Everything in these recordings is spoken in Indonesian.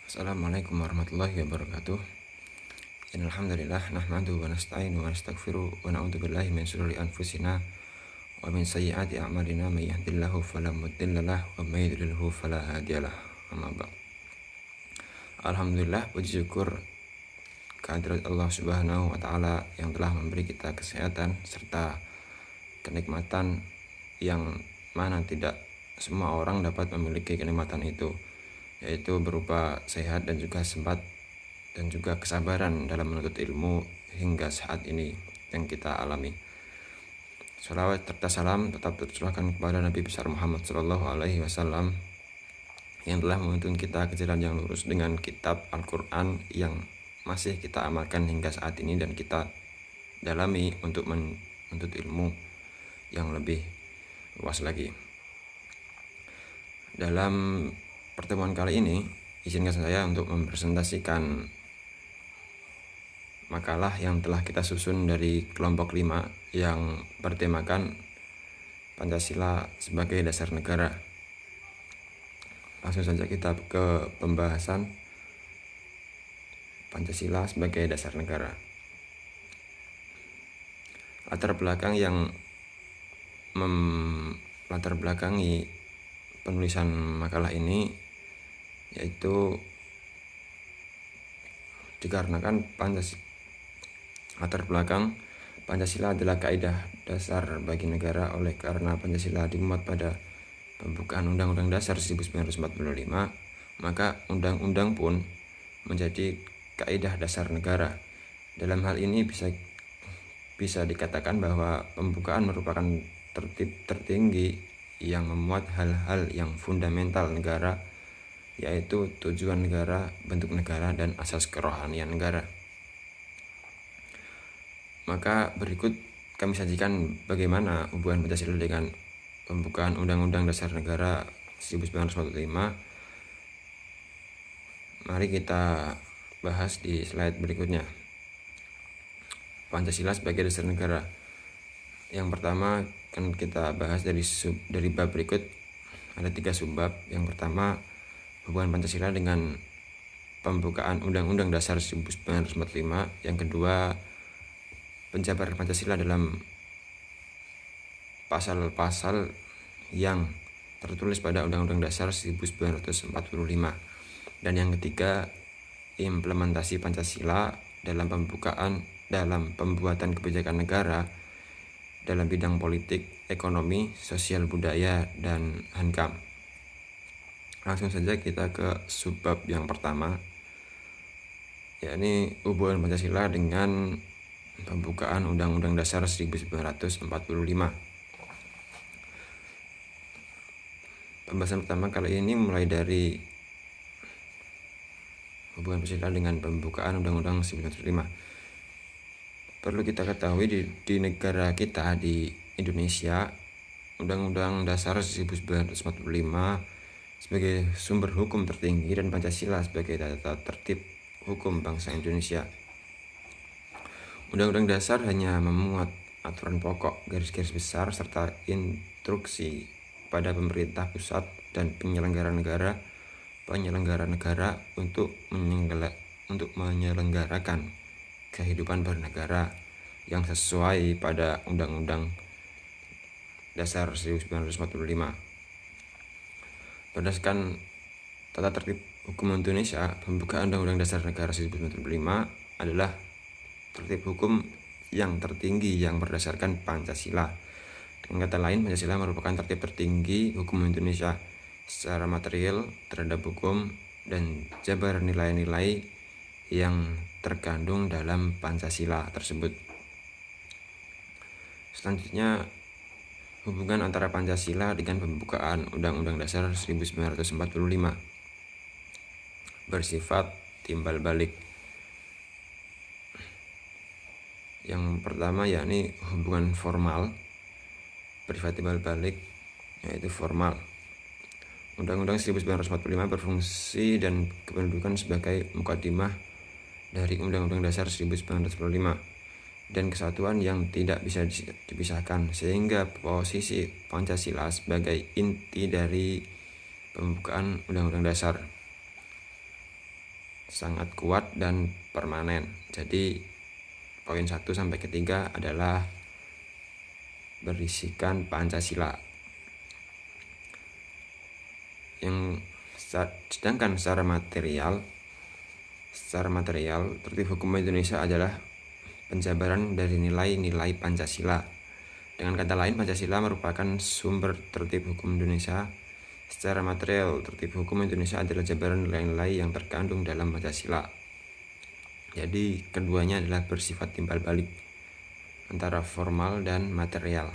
Assalamualaikum warahmatullahi wabarakatuh. Innal hamdalillah nahmaduhu wa nasta'inu wa nastaghfiruh wa na'udzu billahi min shururi anfusina wa min sayyiati a'malina may yahdihillahu fala mudhillalah wa may yudlilhu fala hadiyalah. Amma ba'd. Alhamdulillah, puji syukur kehadirat Allah Subhanahu wa taala yang telah memberi kita kesehatan serta kenikmatan yang mana tidak semua orang dapat memiliki kenikmatan itu, yaitu berupa sehat dan juga sempat dan juga kesabaran dalam menuntut ilmu hingga saat ini yang kita alami. Salawat serta salam tetap tercurahkan kepada Nabi besar Muhammad SAW yang telah menuntun kita ke jalan yang lurus dengan kitab Al-Quran yang masih kita amalkan hingga saat ini dan kita dalami untuk menuntut ilmu yang lebih luas lagi. Dalam pertemuan kali ini, izinkan saya untuk mempresentasikan makalah yang telah kita susun dari kelompok 5 yang bertemakan Pancasila sebagai dasar negara. Langsung saja kita ke pembahasan Pancasila sebagai dasar negara. Latar belakang yang melatar belakangi penulisan makalah ini yaitu dikarenakan latar belakang Pancasila adalah kaidah dasar bagi negara. Oleh karena Pancasila dimuat pada pembukaan Undang-Undang Dasar 1945, maka undang-undang pun menjadi kaidah dasar negara. Dalam hal ini bisa dikatakan bahwa pembukaan merupakan tertib tertinggi yang memuat hal-hal yang fundamental negara, yaitu tujuan negara, bentuk negara, dan asas kerohanian negara. Maka berikut kami sajikan bagaimana hubungan Pancasila dengan pembukaan Undang-Undang Dasar Negara 1945. Mari kita bahas di slide berikutnya. Pancasila sebagai dasar negara. Yang pertama kan kita bahas dari bab berikut, ada 3 subbab. Yang pertama, hubungan Pancasila dengan pembukaan Undang-Undang Dasar 1945. Yang kedua, penjabaran Pancasila dalam pasal-pasal yang tertulis pada Undang-Undang Dasar 1945. Dan yang ketiga, implementasi Pancasila dalam pembuatan kebijakan negara dalam bidang politik, ekonomi, sosial, budaya, dan hankam. Langsung saja kita ke subbab yang pertama, yakni hubungan Pancasila dengan pembukaan Undang-Undang Dasar 1945. Pembahasan pertama kali ini mulai dari hubungan Pancasila dengan pembukaan Undang-Undang 1945. Perlu kita ketahui di negara kita, di Indonesia, Undang-Undang Dasar 1945 sebagai sumber hukum tertinggi dan Pancasila sebagai tata tertib hukum bangsa Indonesia. Undang-Undang Dasar hanya memuat aturan pokok, garis-garis besar, serta instruksi pada pemerintah pusat dan penyelenggara negara untuk menyelenggarakan kehidupan bernegara yang sesuai pada Undang-Undang Dasar 1945. Berdasarkan tata tertib hukum Indonesia, pembukaan Undang-Undang Dasar Negara 1945 adalah tertib hukum yang tertinggi yang berdasarkan Pancasila. Dengan kata lain, Pancasila merupakan tertib tertinggi hukum Indonesia secara material terhadap hukum dan jabaran nilai-nilai yang terkandung dalam Pancasila tersebut. Selanjutnya, hubungan antara Pancasila dengan pembukaan Undang-Undang Dasar 1945 bersifat timbal balik. Yang pertama yakni hubungan formal, bersifat timbal balik, yaitu formal. Undang-Undang 1945 berfungsi dan kependudukan sebagai mukadimah dari Undang-Undang Dasar 1945 dan kesatuan yang tidak bisa dipisahkan, sehingga posisi Pancasila sebagai inti dari pembukaan Undang-Undang Dasar. sangat kuat dan permanen. Jadi poin 1 sampai ke 3 adalah berisikan Pancasila. Sedangkan secara material, tertib hukum Indonesia adalah penjabaran dari nilai-nilai Pancasila. Dengan kata lain, Pancasila merupakan sumber tertib hukum Indonesia. Secara material, tertib hukum Indonesia adalah jabaran nilai-nilai yang terkandung dalam Pancasila. Jadi keduanya adalah bersifat timbal balik antara formal dan material.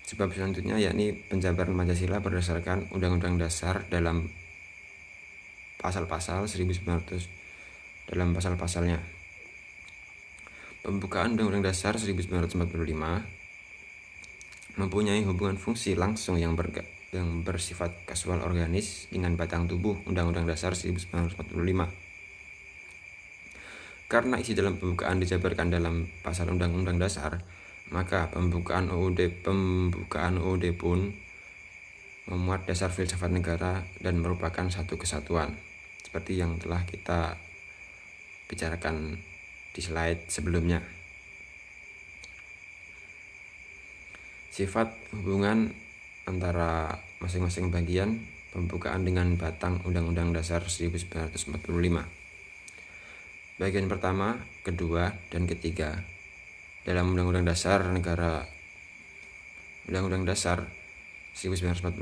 Sebab selanjutnya yakni penjabaran Pancasila berdasarkan Undang-Undang Dasar dalam pasal-pasal 1900 dalam pasal-pasalnya. Pembukaan Undang-Undang Dasar 1945 mempunyai hubungan fungsi langsung yang bersifat kasual organis dengan batang tubuh Undang-Undang Dasar 1945. Karena isi dalam pembukaan dijabarkan dalam pasal Undang-Undang Dasar, maka pembukaan UUD pun memuat dasar filsafat negara dan merupakan satu kesatuan, seperti yang telah kita bicarakan di slide sebelumnya. Sifat hubungan antara masing-masing bagian pembukaan dengan batang Undang-Undang Dasar 1945. Bagian pertama, kedua, dan ketiga dalam Undang-Undang Dasar 1945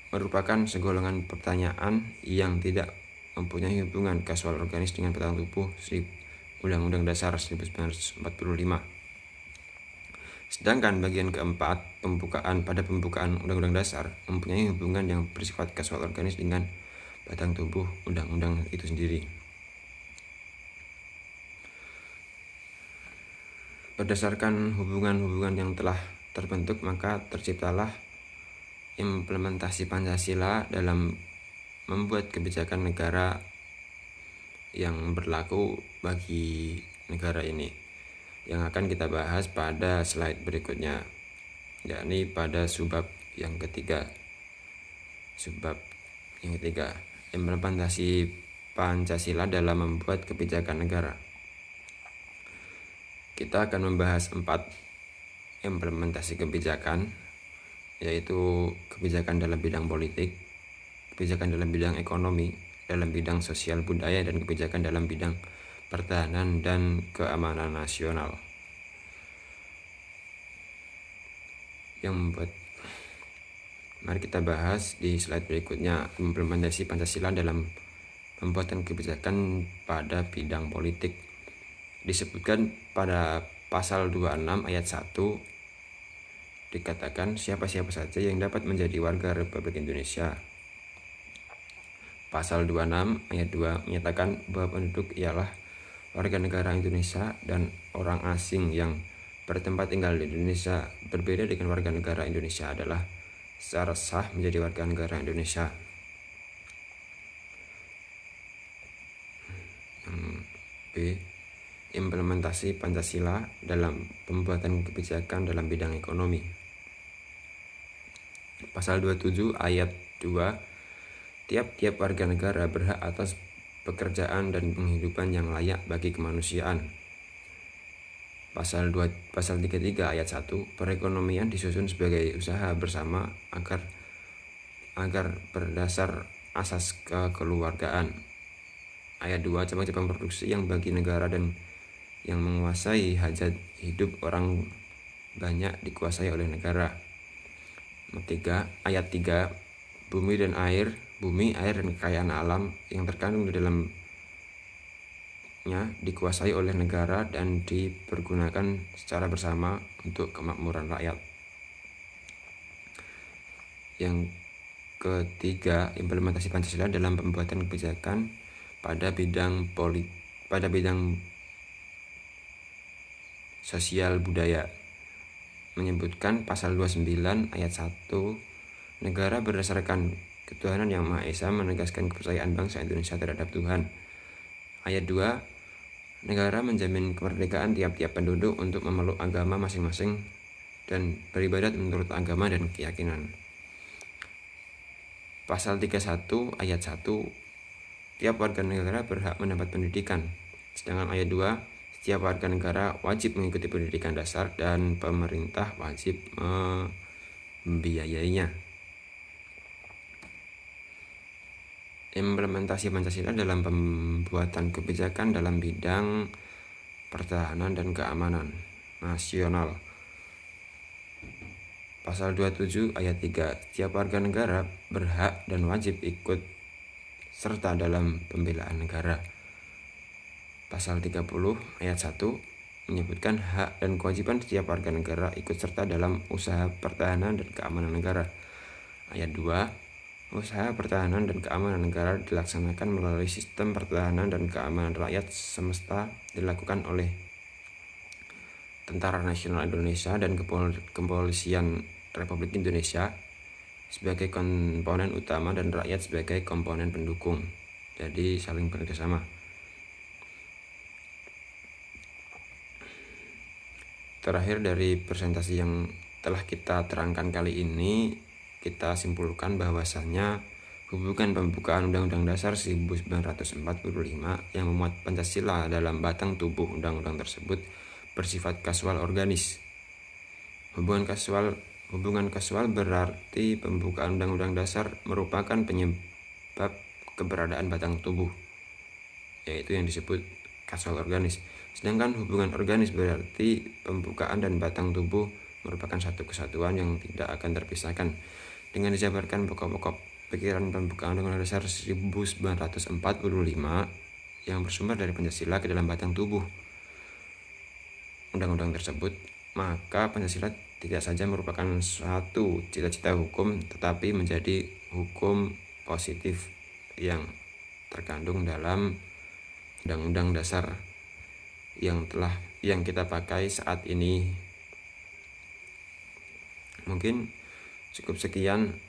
merupakan segolongan pertanyaan yang tidak mempunyai hubungan kasual organis dengan batang tubuh Undang-Undang Dasar 1945. Sedangkan bagian keempat, pada pembukaan Undang-Undang Dasar mempunyai hubungan yang bersifat kasual organis dengan batang tubuh undang-undang itu sendiri. Berdasarkan hubungan-hubungan yang telah terbentuk, maka terciptalah implementasi Pancasila dalam membuat kebijakan negara yang berlaku bagi negara ini, yang akan kita bahas pada slide berikutnya, yakni pada subbab yang ketiga. Implementasi Pancasila dalam membuat kebijakan negara. Kita akan membahas 4 implementasi kebijakan, yaitu kebijakan dalam bidang politik, kebijakan dalam bidang ekonomi, dalam bidang sosial budaya, dan kebijakan dalam bidang pertahanan dan keamanan nasional. Mari kita bahas di slide berikutnya implementasi Pancasila dalam pembuatan kebijakan pada bidang politik. Disebutkan pada pasal 26 ayat 1 dikatakan siapa-siapa saja yang dapat menjadi warga Republik Indonesia. Pasal 26 ayat 2 menyatakan bahwa penduduk ialah warga negara Indonesia dan orang asing yang bertempat tinggal di Indonesia berbeda dengan warga negara Indonesia adalah secara sah menjadi warga negara Indonesia. B. Implementasi Pancasila dalam pembuatan kebijakan dalam bidang ekonomi. Pasal 27 ayat 2, tiap-tiap warga negara berhak atas pekerjaan dan penghidupan yang layak bagi kemanusiaan. Pasal 33 ayat 1, perekonomian disusun sebagai usaha bersama agar berdasar asas kekeluargaan. Ayat 2, cabang-cabang produksi yang bagi negara dan yang menguasai hajat hidup orang banyak dikuasai oleh negara. Ayat 3, bumi, air, dan kekayaan alam yang terkandung di dalamnya dikuasai oleh negara dan dipergunakan secara bersama untuk kemakmuran rakyat. Yang ketiga, implementasi Pancasila dalam pembuatan kebijakan pada bidang sosial budaya. Menyebutkan pasal 29 ayat 1, negara berdasarkan ketuhanan yang Maha Esa menegaskan kepercayaan bangsa Indonesia terhadap Tuhan. Ayat 2, negara menjamin kemerdekaan tiap-tiap penduduk untuk memeluk agama masing-masing dan beribadat menurut agama dan keyakinan. Pasal 31 ayat 1, tiap warga negara berhak mendapat pendidikan. Sedangkan ayat 2, setiap warga negara wajib mengikuti pendidikan dasar dan pemerintah wajib membiayainya. Implementasi Pancasila dalam pembuatan kebijakan dalam bidang pertahanan dan keamanan nasional. Pasal 27 ayat 3, setiap warga negara berhak dan wajib ikut serta dalam pembelaan negara. Pasal 30 ayat 1 menyebutkan hak dan kewajiban setiap warga negara ikut serta dalam usaha pertahanan dan keamanan negara. Ayat 2, usaha pertahanan dan keamanan negara dilaksanakan melalui sistem pertahanan dan keamanan rakyat semesta dilakukan oleh Tentara Nasional Indonesia dan Kepolisian Republik Indonesia sebagai komponen utama dan rakyat sebagai komponen pendukung. Jadi saling bekerjasama. Terakhir dari presentasi yang telah kita terangkan kali ini, kita simpulkan bahwasannya hubungan pembukaan Undang-Undang Dasar 1945 yang memuat Pancasila dalam batang tubuh undang-undang tersebut bersifat kasual organis. Hubungan kasual berarti pembukaan Undang-Undang Dasar merupakan penyebab keberadaan batang tubuh, yaitu yang disebut kasual organis. Sedangkan hubungan organis berarti pembukaan dan batang tubuh merupakan satu kesatuan yang tidak akan terpisahkan. Dengan dijabarkan pokok-pokok pikiran pembukaan Undang-Undang Dasar 1945 yang bersumber dari Pancasila ke dalam batang tubuh undang-undang tersebut, maka Pancasila tidak saja merupakan suatu cita-cita hukum, tetapi menjadi hukum positif yang terkandung dalam Undang-Undang Dasar yang kita pakai saat ini. Mungkin cukup sekian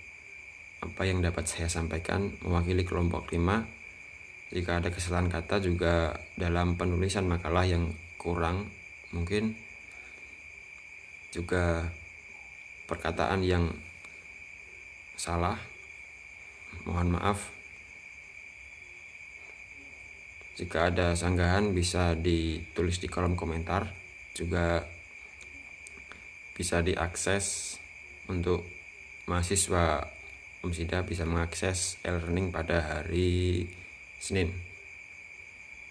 apa yang dapat saya sampaikan mewakili kelompok 5. Jika ada kesalahan kata juga dalam penulisan makalah yang kurang, mungkin juga perkataan yang salah, mohon maaf. Jika ada sanggahan bisa ditulis di kolom komentar, juga bisa diakses untuk mahasiswa Umsida bisa mengakses e-learning pada hari Senin.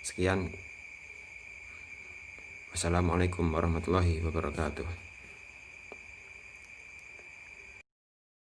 Sekian. Wassalamualaikum warahmatullahi wabarakatuh.